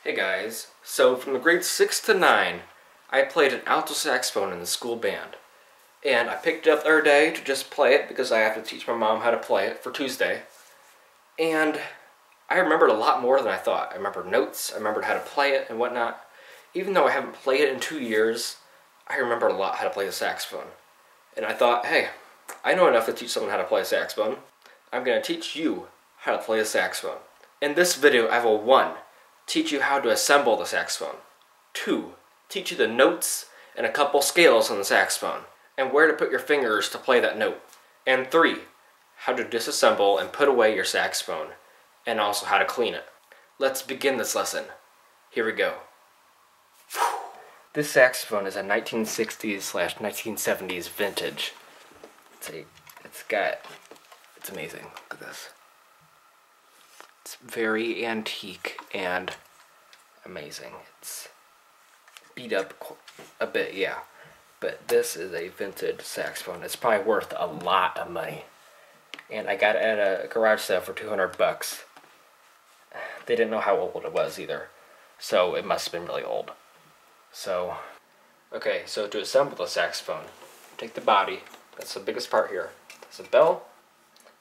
Hey guys, so from the grades 6 to 9, I played an alto saxophone in the school band. And I picked it up the other day to just play it because I have to teach my mom how to play it for Tuesday. And I remembered a lot more than I thought. I remembered notes, I remembered how to play it and whatnot. Even though I haven't played it in 2 years, I remembered a lot how to play the saxophone. And I thought, hey, I know enough to teach someone how to play a saxophone. I'm going to teach you how to play a saxophone. In this video, I will 1. Teach you how to assemble the saxophone. 2. Teach you the notes and a couple scales on the saxophone, and where to put your fingers to play that note. And 3. How to disassemble and put away your saxophone, and also how to clean it. Let's begin this lesson. Here we go. This saxophone is a 1960s/1970s vintage. It's amazing. Look at this. It's very antique and amazing. It's beat up a bit, yeah. But this is a vintage saxophone. It's probably worth a lot of money. And I got it at a garage sale for $200. They didn't know how old it was either. So it must have been really old. So, okay, so to assemble the saxophone, take the body. That's the biggest part here. There's a bell,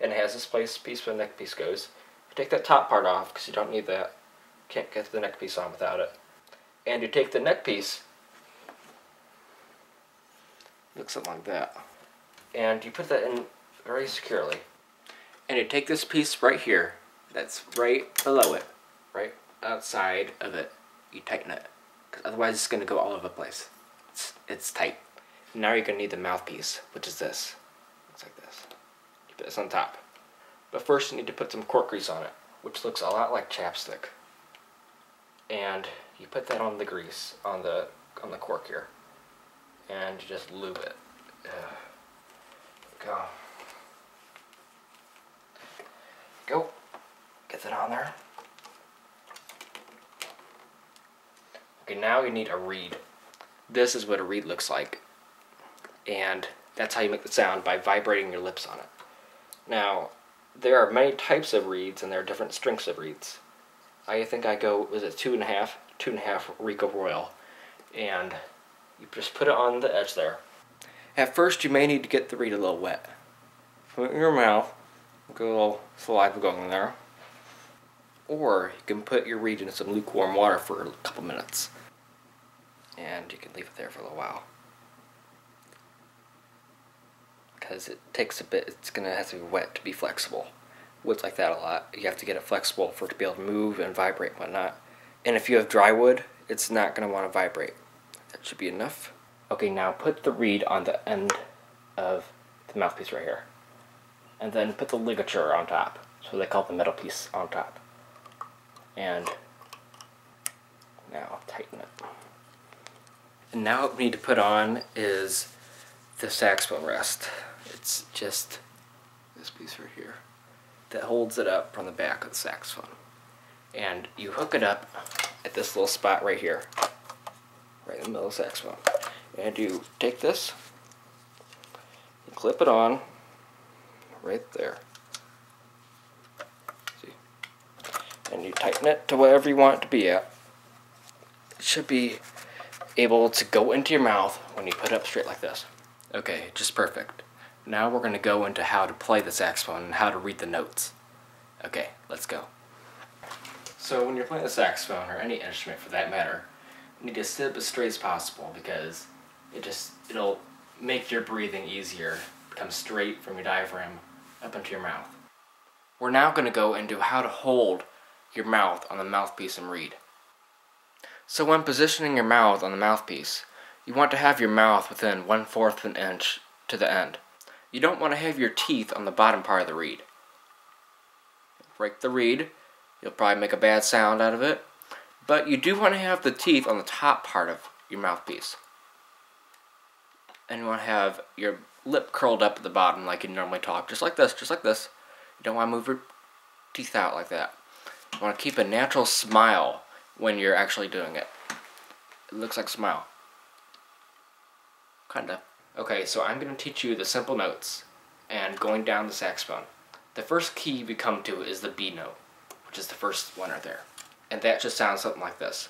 and it has this piece where the neck piece goes. Take that top part off because you don't need that. Can't get the neck piece on without it. And you take the neck piece, looks something like that, and you put that in very securely. And you take this piece right here, that's right below it, right outside of it. You tighten it, because otherwise it's going to go all over the place. It's tight. Now you're going to need the mouthpiece, which is this. Looks like this. You put this on top. But first you need to put some cork grease on it, which looks a lot like chapstick. And you put that on the grease, on the cork here. And you just lube it. Go. Go. Get that on there. Okay, now you need a reed. This is what a reed looks like. And that's how you make the sound, by vibrating your lips on it. Now, there are many types of reeds, and there are different strengths of reeds. I think I go, was it 2.5 Rico Royal. And you just put it on the edge there. At first, you may need to get the reed a little wet. Put it in your mouth, get a little saliva going in there. Or you can put your reed in some lukewarm water for a couple minutes. And you can leave it there for a little while. Because it takes a bit, it's going to have to be wet to be flexible. Wood's like that a lot. You have to get it flexible for it to be able to move and vibrate and whatnot. And if you have dry wood, it's not going to want to vibrate. That should be enough. Okay, now put the reed on the end of the mouthpiece right here. And then put the ligature on top. So they call it the metal piece on top. And now tighten it. And now what we need to put on is the saxophone rest. It's just this piece right here that holds it up from the back of the saxophone. And you hook it up at this little spot right here, right in the middle of the saxophone. And you take this, you clip it on right there. See? And you tighten it to whatever you want it to be at. It should be able to go into your mouth when you put it up straight like this. Okay, just perfect. Now we're going to go into how to play the saxophone and how to read the notes. Okay, let's go. So when you're playing the saxophone, or any instrument for that matter, you need to sit up as straight as possible, because it'll make your breathing easier. Come straight from your diaphragm up into your mouth. We're now going to go into how to hold your mouth on the mouthpiece and reed. So when positioning your mouth on the mouthpiece, you want to have your mouth within 1/4 of an inch to the end. You don't want to have your teeth on the bottom part of the reed. Break the reed, you'll probably make a bad sound out of it, but you do want to have the teeth on the top part of your mouthpiece. And you want to have your lip curled up at the bottom like you normally talk, just like this, just like this. You don't want to move your teeth out like that. You want to keep a natural smile when you're actually doing it. It looks like a smile. Kinda. Okay, so I'm going to teach you the simple notes and going down the saxophone. The first key we come to is the B note, which is the first one right there. and that should sound something like this.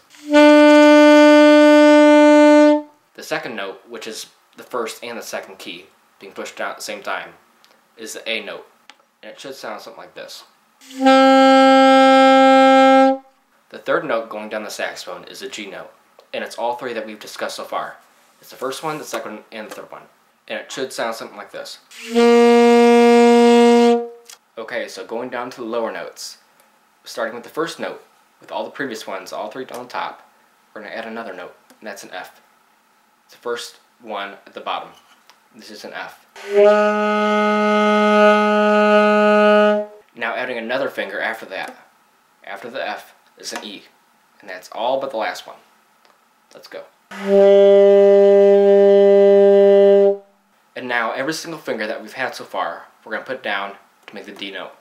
The second note, which is the first and the second key being pushed down at the same time, is the A note, and it should sound something like this. The third note going down the saxophone is a G note, and it's all three that we've discussed so far. It's the first one, the second one, and the third one, and it should sound something like this. Okay, so going down to the lower notes, starting with the first note, with all the previous ones, all three on the top, we're going to add another note, and that's an F. It's the first one at the bottom. This is an F. Now adding another finger after that, after the F, is an E. And that's all but the last one. Let's go. And now every single finger that we've had so far, we're going to put down to make the D note.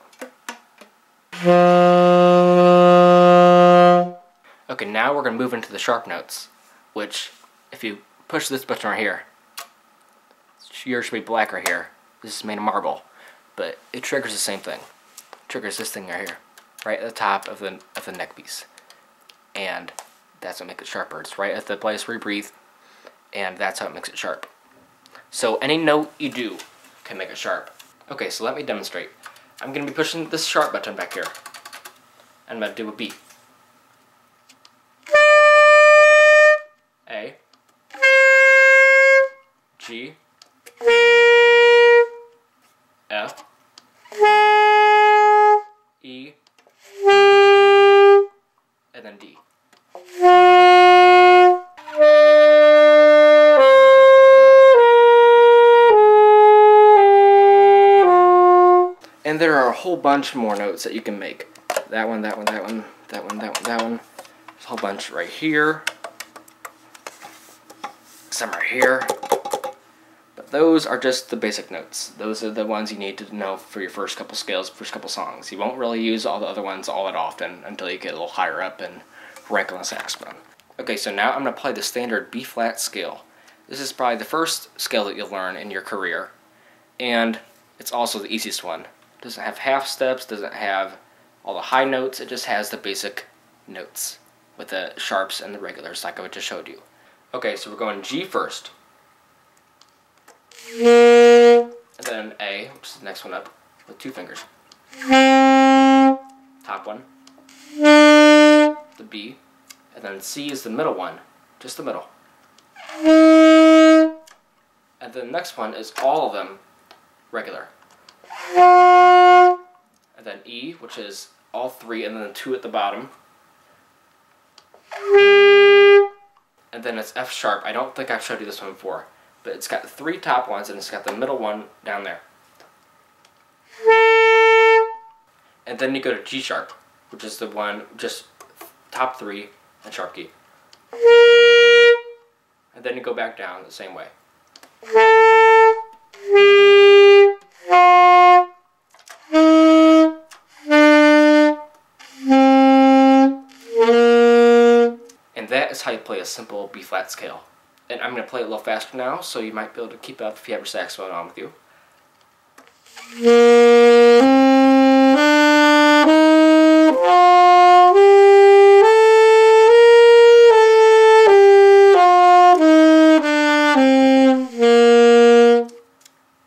Okay, now we're going to move into the sharp notes, which, if you push this button right here, yours should be black right here. This is made of marble, but it triggers the same thing. It triggers this thing right here, right at the top of the neck piece, and that's what makes it sharper. It's right at the place where you breathe, and that's how it makes it sharp. So any note you do can make it sharp. Okay, so let me demonstrate. I'm going to be pushing this sharp button back here. I'm going to do a B. A. G. F. E. And then D. And there are a whole bunch more notes that you can make. That one, that one, that one, that one, that one, that one. There's a whole bunch right here. Some right here. But those are just the basic notes. Those are the ones you need to know for your first couple scales, first couple songs. You won't really use all the other ones all that often until you get a little higher up and rank on the saxophone. Okay, so now I'm going to play the standard B-flat scale. This is probably the first scale that you'll learn in your career, and it's also the easiest one. It doesn't have half steps, doesn't have all the high notes, it just has the basic notes with the sharps and the regulars like I just showed you. Okay, so we're going G first. And then A, which is the next one up, with two fingers. Top one. The B. And then C is the middle one, just the middle. And then the next one is all of them regular. And then E, which is all three, and then two at the bottom. And then it's F sharp. I don't think I've showed you this one before, but it's got the three top ones, and it's got the middle one down there. And then you go to G sharp, which is the one just top three and sharp key. And then you go back down the same way. And that is how you play a simple B-flat scale. And I'm going to play it a little faster now, so you might be able to keep up if you have your saxophone on with you. A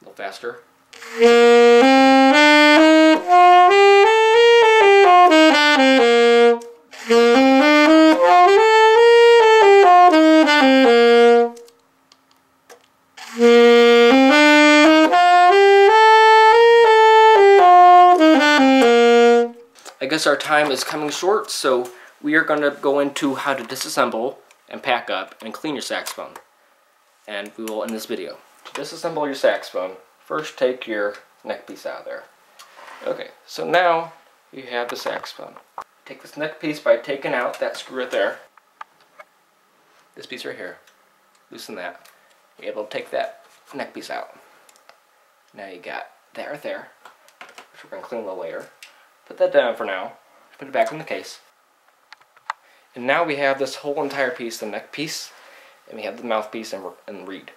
little faster. I guess our time is coming short, so we are going to go into how to disassemble and pack up and clean your saxophone. And we will end this video. To disassemble your saxophone, first take your neck piece out of there. Okay, so now you have the saxophone. Take this neck piece by taking out that screw right there. This piece right here. Loosen that. You're able to take that neck piece out. Now you got that right there, which we're going to clean a little later. Put that down for now. Put it back in the case. And now we have this whole entire piece, the neck piece, and we have the mouthpiece and reed.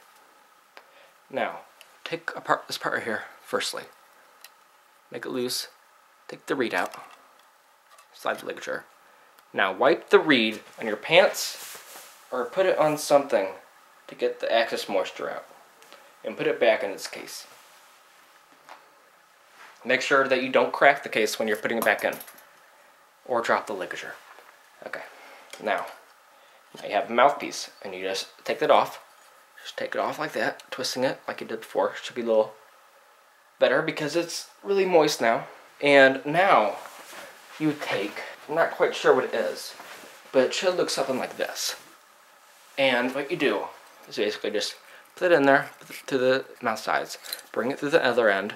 Now, take apart this part right here, firstly. Make it loose. Take the reed out. Slide the ligature. Now wipe the reed on your pants or put it on something to get the excess moisture out. And put it back in its case. Make sure that you don't crack the case when you're putting it back in. Or drop the ligature. Okay, now you have a mouthpiece, and you just take that off. Just take it off like that, twisting it like you did before. Should be a little better because it's really moist now. And now you take, I'm not quite sure what it is, but it should look something like this. And what you do is basically just put it in there to the mouth sides, bring it through the other end,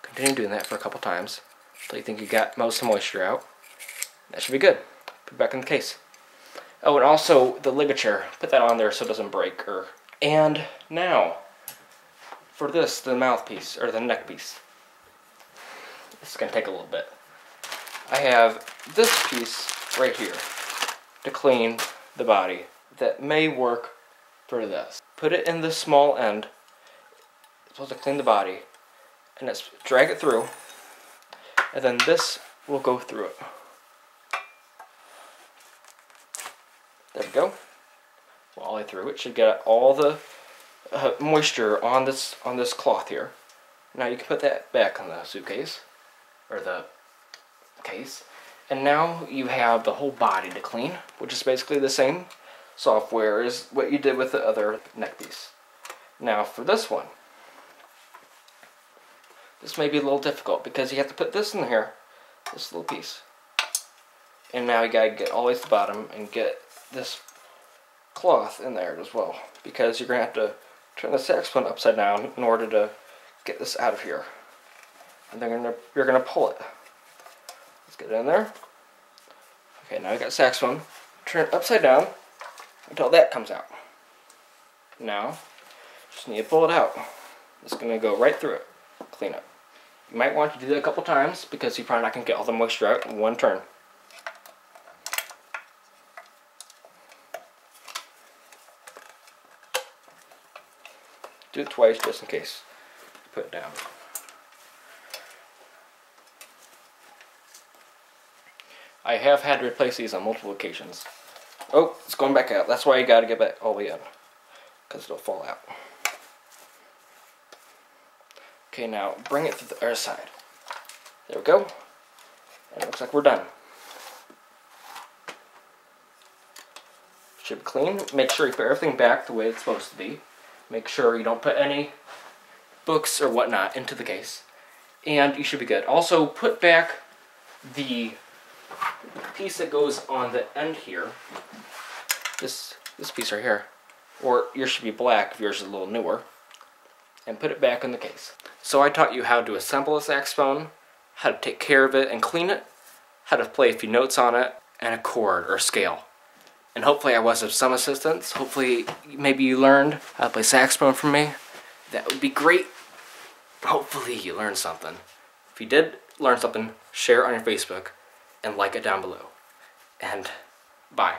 continue doing that for a couple times until you think you got most of the moisture out. That should be good. Put it back in the case. Oh, and also the ligature, put that on there so it doesn't break. And now, for this, the mouthpiece, or the neck piece. This is going to take a little bit. I have this piece right here to clean the body that may work for this. Put it in the small end. It's supposed to clean the body. And let's drag it through. And then this will go through it. There we go. All the way through. It should get all the moisture on this cloth here. Now you can put that back on the suitcase or the case, and now you have the whole body to clean, which is basically the same software as what you did with the other neck piece. Now for this one, this may be a little difficult because you have to put this in here, this little piece, and now you gotta get all the way to the bottom and get this cloth in there as well, because you're gonna have to turn the saxophone upside down in order to get this out of here, and then you're gonna pull it. Let's get it in there. Okay, now we got saxophone. Turn it upside down until that comes out. Now, just need to pull it out. It's gonna go right through it. Clean it. You might want to do that a couple times because you're probably not gonna get all the moisture out in one turn. Do it twice just in case. Put it down. I have had to replace these on multiple occasions. Oh, it's going back out. That's why you gotta get back all the way in, because it'll fall out. Okay, now bring it to the other side. There we go. And it looks like we're done. Should be clean. Make sure you put everything back the way it's supposed to be. Make sure you don't put any books or whatnot into the case. And you should be good. Also, put back the piece that goes on the end here. This piece right here. Or yours should be black if yours is a little newer. And put it back in the case. So I taught you how to assemble a saxophone, how to take care of it and clean it, how to play a few notes on it, and a chord or scale. And hopefully I was of some assistance. Hopefully maybe you learned how to play saxophone from me. That would be great. Hopefully you learned something. If you did learn something, share it on your Facebook and like it down below. And bye.